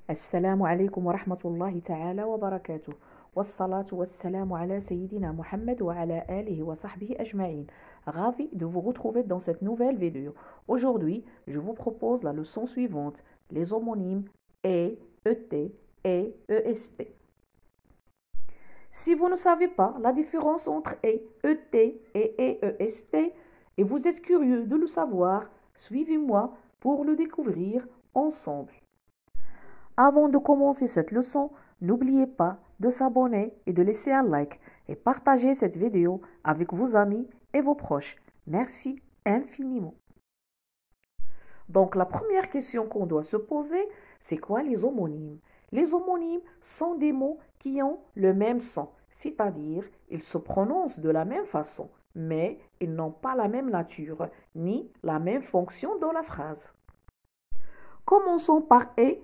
السلام عليكم ورحمة الله تعالى وبركاته والصلاة والسلام على سيدنا Mohammed وعلى آله وصحبه أجمعين. Ravi de vous retrouver dans cette nouvelle vidéo. Aujourd'hui, je vous propose la leçon suivante, les homonymes et, et, est. Si vous ne savez pas la différence entre et, et est, et vous êtes curieux de le savoir, suivez-moi pour le découvrir ensemble. Avant de commencer cette leçon, n'oubliez pas de s'abonner et de laisser un like et partager cette vidéo avec vos amis et vos proches. Merci infiniment. Donc la première question qu'on doit se poser, c'est quoi les homonymes? Les homonymes sont des mots qui ont le même son, c'est-à-dire ils se prononcent de la même façon, mais ils n'ont pas la même nature ni la même fonction dans la phrase. Commençons par et.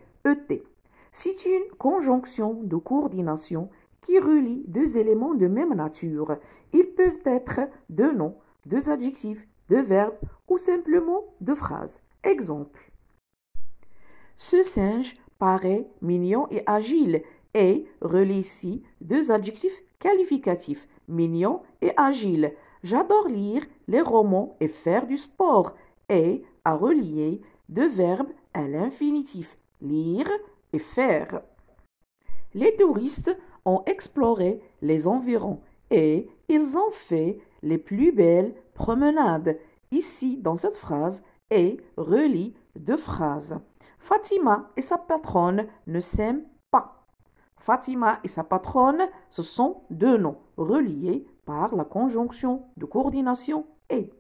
C'est une conjonction de coordination qui relie deux éléments de même nature. Ils peuvent être deux noms, deux adjectifs, deux verbes ou simplement deux phrases. Exemple. Ce singe paraît mignon et agile et relie ici deux adjectifs qualificatifs, mignon et agile. J'adore lire les romans et faire du sport et à relier deux verbes à l'infinitif, lire et faire. Les touristes ont exploré les environs et ils ont fait les plus belles promenades. Ici, dans cette phrase, et relie deux phrases. Fatima et sa patronne ne s'aiment pas. Fatima et sa patronne, ce sont deux noms reliés par la conjonction de coordination et.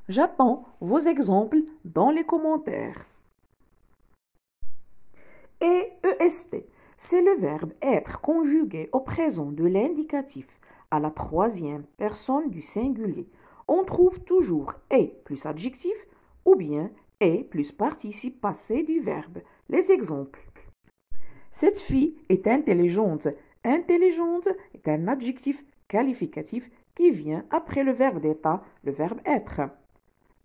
J'attends vos exemples dans les commentaires. Et est, c'est le verbe être conjugué au présent de l'indicatif à la troisième personne du singulier. On trouve toujours et plus adjectif ou bien et plus participe passé du verbe. Les exemples. Cette fille est intelligente. Intelligente est un adjectif qualificatif qui vient après le verbe d'état, le verbe être.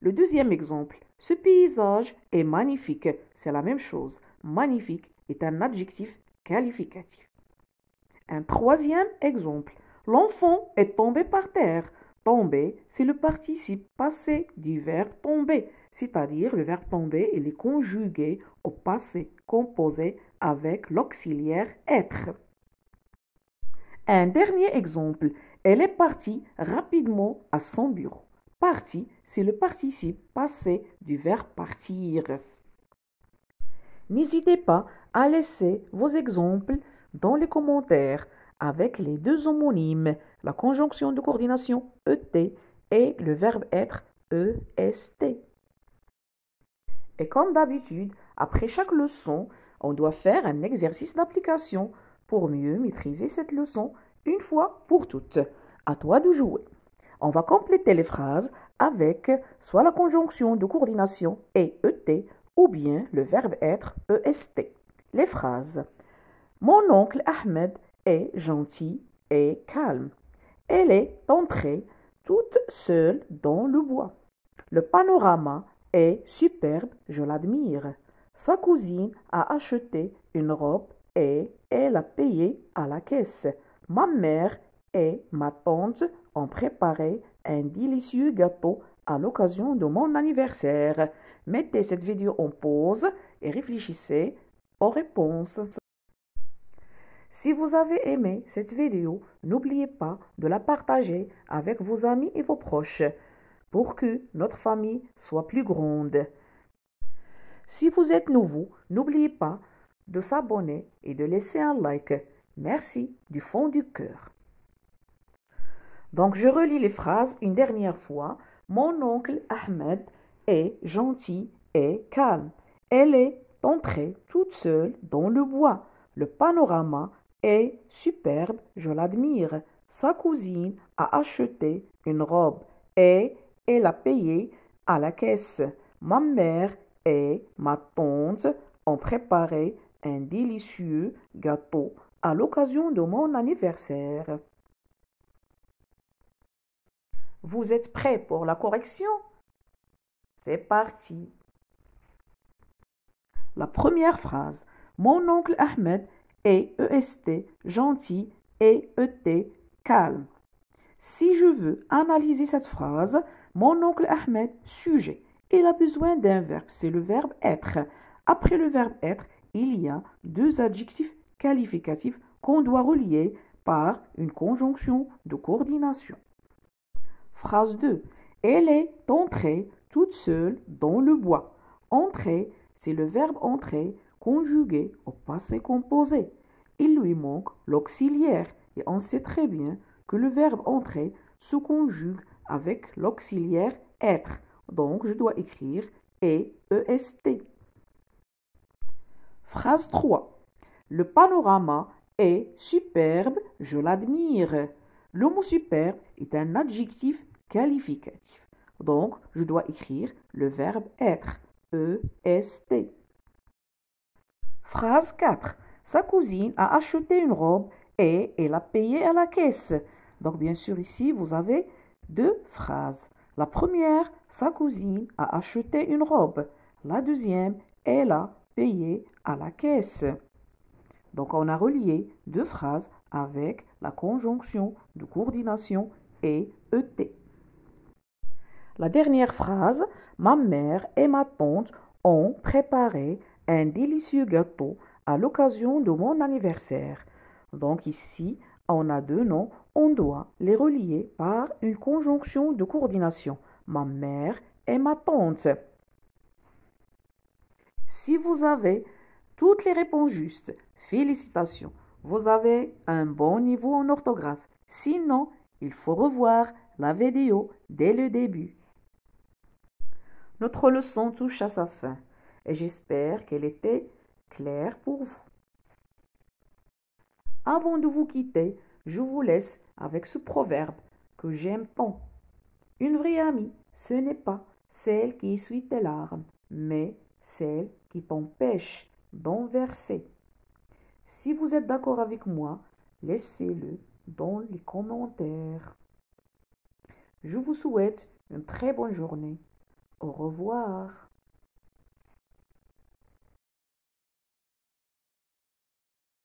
Le deuxième exemple, ce paysage est magnifique. C'est la même chose. Magnifique est un adjectif qualificatif. Un troisième exemple, l'enfant est tombé par terre. Tomber, c'est le participe passé du verbe tomber, c'est-à-dire le verbe tomber, il est conjugué au passé composé avec l'auxiliaire être. Un dernier exemple, elle est partie rapidement à son bureau. Partie, c'est le participe passé du verbe partir. N'hésitez pas à laisser vos exemples dans les commentaires avec les deux homonymes, la conjonction de coordination ET et le verbe être EST. Et comme d'habitude, après chaque leçon, on doit faire un exercice d'application pour mieux maîtriser cette leçon une fois pour toutes. À toi de jouer. On va compléter les phrases avec soit la conjonction de coordination et ET ou bien le verbe être EST. Les phrases. Mon oncle Ahmed est gentil et calme. Elle est entrée toute seule dans le bois. Le panorama est superbe, je l'admire. Sa cousine a acheté une robe et elle a payé à la caisse. Ma mère et ma tante ont préparé un délicieux gâteau à l'occasion de mon anniversaire. Mettez cette vidéo en pause et réfléchissez aux réponses. Si vous avez aimé cette vidéo, n'oubliez pas de la partager avec vos amis et vos proches pour que notre famille soit plus grande. Si vous êtes nouveau, n'oubliez pas de s'abonner et de laisser un like. Merci du fond du cœur. Donc, je relis les phrases une dernière fois. Mon oncle Ahmed est gentil et calme. Elle est entrée toute seule dans le bois. Le panorama est superbe, je l'admire. Sa cousine a acheté une robe et elle a payé à la caisse. Ma mère et ma tante ont préparé un délicieux gâteau à l'occasion de mon anniversaire. Vous êtes prêts pour la correction? C'est parti. La première phrase. Mon oncle Ahmed est EST, gentil, et ET, calme. Si je veux analyser cette phrase, mon oncle Ahmed, sujet, il a besoin d'un verbe, c'est le verbe être. Après le verbe être, il y a deux adjectifs qualificatifs qu'on doit relier par une conjonction de coordination. Phrase 2. Elle est entrée toute seule dans le bois. Entrer, c'est le verbe entrer conjugué au passé composé. Il lui manque l'auxiliaire et on sait très bien que le verbe entrer se conjugue avec l'auxiliaire être. Donc je dois écrire EST. Phrase 3. Le panorama est superbe, je l'admire. Le mot superbe est un adjectif qualificatif. Donc, je dois écrire le verbe être, EST. Phrase 4. Sa cousine a acheté une robe et elle a payé à la caisse. Donc, bien sûr, ici, vous avez deux phrases. La première, sa cousine a acheté une robe. La deuxième, elle a payé à la caisse. Donc, on a relié deux phrases avec la conjonction de coordination et ET. La dernière phrase, ma mère et ma tante ont préparé un délicieux gâteau à l'occasion de mon anniversaire. Donc ici, on a deux noms, on doit les relier par une conjonction de coordination. Ma mère et ma tante. Si vous avez toutes les réponses justes, félicitations, vous avez un bon niveau en orthographe. Sinon, il faut revoir la vidéo dès le début. Notre leçon touche à sa fin et j'espère qu'elle était claire pour vous. Avant de vous quitter, je vous laisse avec ce proverbe que j'aime tant. Une vraie amie, ce n'est pas celle qui essuie tes larmes, mais celle qui t'empêche d'en verser. Si vous êtes d'accord avec moi, laissez-le dans les commentaires. Je vous souhaite une très bonne journée. Au revoir.